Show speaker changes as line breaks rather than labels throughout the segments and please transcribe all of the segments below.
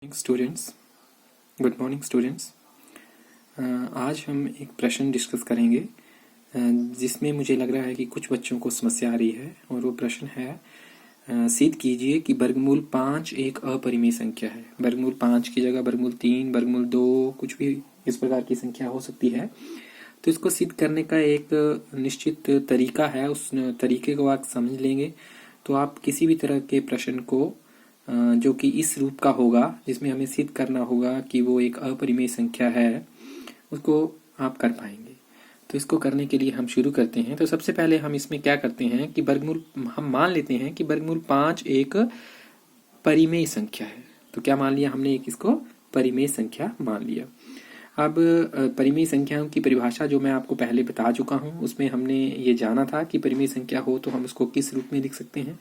Students, good morning students. आज हम एक प्रश्न डिस्कस करेंगे जिसमें मुझे लग रहा है कि कुछ बच्चों को समस्या आ रही है। और वो प्रश्न है, सिद्ध कीजिए कि वर्गमूल 5 एक अपरिमेय संख्या है। वर्गमूल 5 की जगह वर्गमूल 3, वर्गमूल 2 कुछ भी इस प्रकार की संख्या हो सकती है। तो इसको सिद्ध करने का एक निश्चित तरीका है। उस तरीके को आप समझ लेंगे तो आप किसी भी तरह के प्रश्न को जो कि इस रूप का होगा, जिसमें हमें सिद्ध करना होगा कि वो एक अपरिमेय संख्या है, उसको आप कर पाएंगे। तो इसको करने के लिए हम शुरू करते हैं। तो सबसे पहले हम इसमें क्या करते हैं कि वर्गमूल हम मान लेते हैं कि वर्गमूल 5 एक परिमेय संख्या है। तो क्या मान लिया हमने, एक इसको परिमेय संख्या मान लिया। अब परिमेय संख्याओं की परिभाषा जो मैं आपको पहले बता चुका हूं, उसमें हमने ये जाना था कि परिमेय संख्या हो तो हम उसको किस रूप में लिख सकते हैं।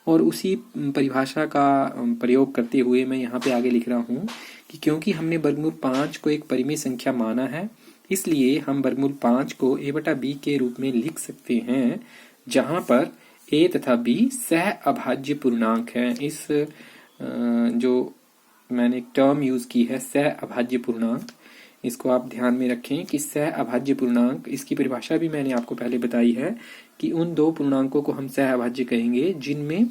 और उसी परिभाषा का प्रयोग करते हुए मैं यहाँ पे आगे लिख रहा हूँ कि क्योंकि हमने वर्गमूल 5 को एक परिमेय संख्या माना है, इसलिए हम वर्गमूल 5 को a बटा b के रूप में लिख सकते हैं, जहां पर a तथा b सह अभाज्य पूर्णांक है। इस जो मैंने एक टर्म यूज की है, सह अभाज्य पूर्णांक, इसको आप ध्यान में रखें कि सह अभाज्य पूर्णांक, इसकी परिभाषा भी मैंने आपको पहले बताई है कि उन दो पूर्णांकों को हम सह अभाज्य कहेंगे जिनमें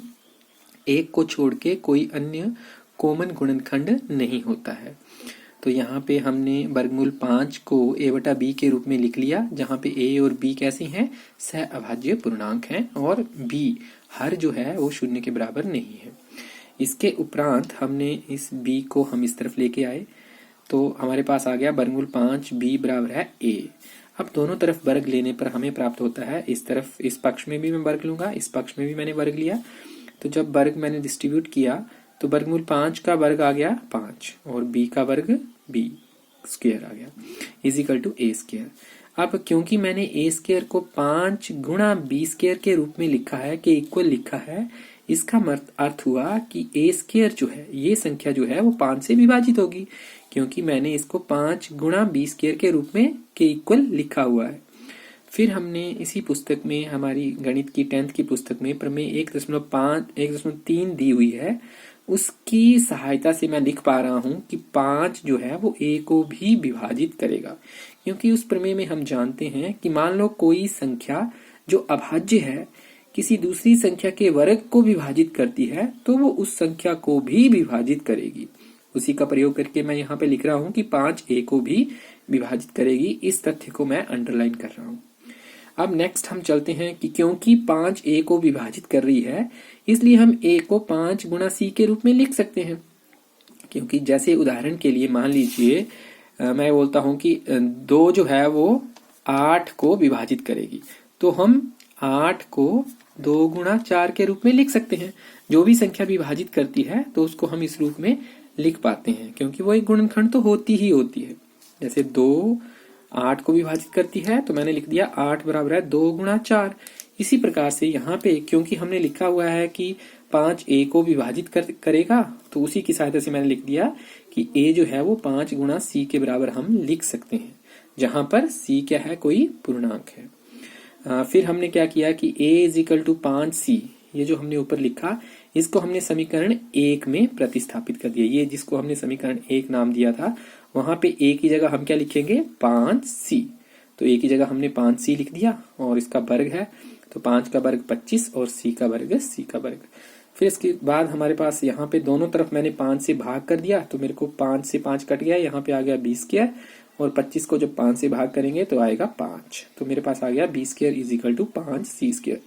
एक को छोड़ के कोई अन्य कॉमन गुणनखंड नहीं होता है। तो यहाँ पे हमने वर्गमूल 5 को a बटा b के रूप में लिख लिया, जहाँ पे a और b कैसी हैं, सह अभाज्य पूर्णांक हैं, और b हर जो है वो शून्य के बराबर नहीं है। इसके उपरांत हमने इस b को हम इस तरफ लेके आए, तो हमारे पास आ गया वर्गमूल 5 b बराबर है a। अब दोनों तरफ वर्ग लेने पर हमें प्राप्त होता है, इस तरफ इस पक्ष में भी मैं वर्ग लूंगा, इस पक्ष में भी मैंने वर्ग लिया। तो जब वर्ग मैंने डिस्ट्रीब्यूट किया तो वर्गमूल 5 का वर्ग आ गया 5 और b का वर्ग b स्क्वायर आ गया इजिकल टू a स्क्वायर। अब क्योंकि मैंने a स्क्वायर को 5 गुणा b स्क्वायर के रूप में लिखा है, के इक्वल लिखा है, इसका अर्थ हुआ कि a स्क्वायर जो है, ये संख्या जो है वो 5 से विभाजित होगी, क्योंकि मैंने इसको 5 गुणा b स्क्वायर के रूप में के इक्वल लिखा हुआ है। फिर हमने इसी पुस्तक में, हमारी गणित की 10th की पुस्तक में प्रमेय 1.3 दी हुई है, उसकी सहायता से मैं लिख पा रहा हूं कि 5 जो है वो a को भी विभाजित करेगा। क्योंकि उस प्रमेय में हम जानते हैं कि मान लो कोई संख्या जो अभाज्य है किसी दूसरी संख्या के वर्ग को विभाजित करती है, तो वो उस संख्या को भी विभाजित करेगी। उसी का प्रयोग करके मैं यहाँ पे लिख रहा हूँ कि 5 a को भी विभाजित करेगी। इस तथ्य को मैं अंडरलाइन कर रहा हूँ। अब नेक्स्ट हम चलते हैं कि क्योंकि 5 a को विभाजित कर रही है, इसलिए हम a को 5 गुणा c के रूप में लिख सकते हैं। क्योंकि जैसे उदाहरण के लिए मान लीजिए मैं बोलता हूं कि 2 जो है वो 8 को विभाजित करेगी, तो हम 8 को 2 गुणा 4 के रूप में लिख सकते हैं। जो भी संख्या विभाजित करती है तो उसको हम इस रूप में लिख पाते हैं, क्योंकि वो एक गुणनखंड तो होती ही होती है। जैसे 2 8 को विभाजित करती है, तो मैंने लिख दिया 8 बराबर है 2 गुणा 4। इसी प्रकार से यहाँ पे क्योंकि हमने लिखा हुआ है कि 5 a को विभाजित करेगा, तो उसी की सहायता से मैंने लिख दिया कि a जो है वो 5 गुणा c के बराबर हम लिख सकते हैं, जहां पर c क्या है, कोई पूर्णांक है। फिर हमने क्या किया कि a इजिकल टू 5c, ये जो हमने ऊपर लिखा, इसको हमने समीकरण 1 में प्रतिस्थापित कर दिया। ये जिसको हमने समीकरण 1 नाम दिया था, वहां पे a की जगह हम क्या लिखेंगे, 5c। तो a की जगह हमने 5c लिख दिया, और इसका वर्ग है तो 5 का वर्ग 25 और c का वर्ग c का वर्ग। फिर इसके बाद हमारे पास यहाँ पे दोनों तरफ मैंने 5 से भाग कर दिया, तो मेरे को 5 से 5 कट गया, यहाँ पे आ गया b स्क्वायर, और 25 को जब 5 से भाग करेंगे तो आएगा 5। तो मेरे पास आ गया b square equal to 5c square.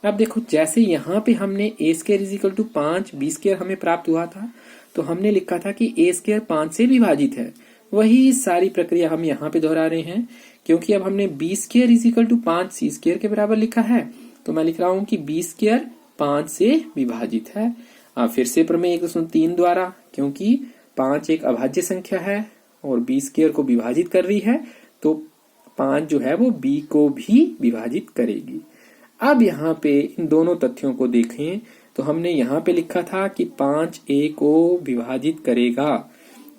अब देखो, जैसे यहाँ पे हमने a square equal to 5 b square हमें प्राप्त हुआ था, तो हमने लिखा था कि a स्क्वायर 5 से विभाजित है। वही सारी प्रक्रिया हम यहाँ पे दोहरा रहे हैं, क्योंकि अब हमने b square equal to 5c square के बराबर लिखा है, तो मैं लिख रहा हूँ कि b स्क्वायर 5 से विभाजित है। फिर से प्रमेय 1.3 द्वारा, क्योंकि 5 एक अभाज्य संख्या है और b स्क्वायर को विभाजित कर रही है, तो 5 जो है वो b को भी विभाजित करेगी। अब यहाँ पे इन दोनों तथ्यों को देखें, तो हमने यहाँ पे लिखा था कि 5 a को विभाजित करेगा,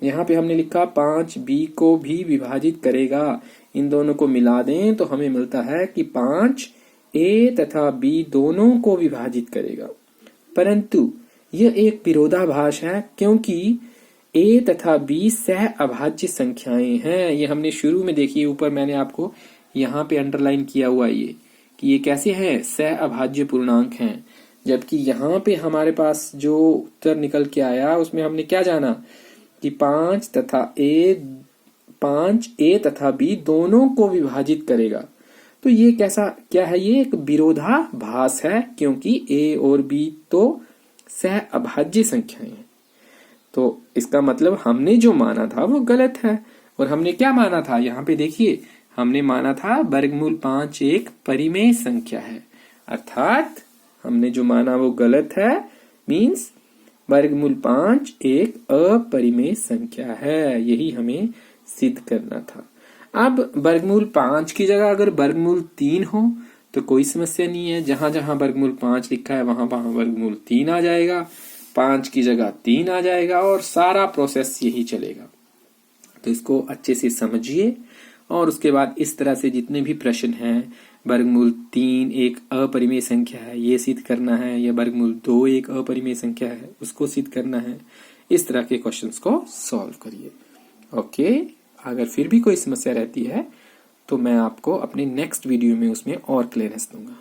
यहाँ पे हमने लिखा 5 b को भी विभाजित करेगा। इन दोनों को मिला दें तो हमें मिलता है कि 5 a तथा b दोनों को विभाजित करेगा। परंतु यह एक विरोधाभास है, क्योंकि ए तथा बी सह अभाज्य संख्याएं हैं। ये हमने शुरू में देखी, ऊपर मैंने आपको यहाँ पे अंडरलाइन किया हुआ ये कि ये कैसे हैं, सह अभाज्य पूर्णांक हैं। जबकि यहाँ पे हमारे पास जो उत्तर निकल के आया उसमें हमने क्या जाना कि 5 ए तथा बी दोनों को विभाजित करेगा। तो ये कैसा क्या है, ये एक विरोधाभास है, क्योंकि ए और बी तो सह अभाज्य संख्याएं हैं। तो इसका मतलब हमने जो माना था वो गलत है। और हमने क्या माना था, यहाँ पे देखिए, हमने माना था वर्गमूल 5 एक परिमेय संख्या है, अर्थात हमने जो माना वो गलत है। मीन्स वर्गमूल 5 एक अपरिमेय संख्या है, यही हमें सिद्ध करना था। अब वर्गमूल 5 की जगह अगर वर्गमूल 3 हो तो कोई समस्या नहीं है, जहां जहां वर्गमूल 5 लिखा है वहां वहां वर्गमूल 3 आ जाएगा, 5 की जगह 3 आ जाएगा और सारा प्रोसेस यही चलेगा। तो इसको अच्छे से समझिए और उसके बाद इस तरह से जितने भी प्रश्न हैं, वर्गमूल 3 एक अपरिमेय संख्या है ये सिद्ध करना है, या वर्गमूल 2 एक अपरिमेय संख्या है उसको सिद्ध करना है, इस तरह के क्वेश्चंस को सॉल्व करिए। ओके, अगर फिर भी कोई समस्या रहती है तो मैं आपको अपने नेक्स्ट वीडियो में उसमें और क्लियरेंस दूंगा।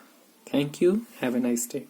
Thank you, have a nice day.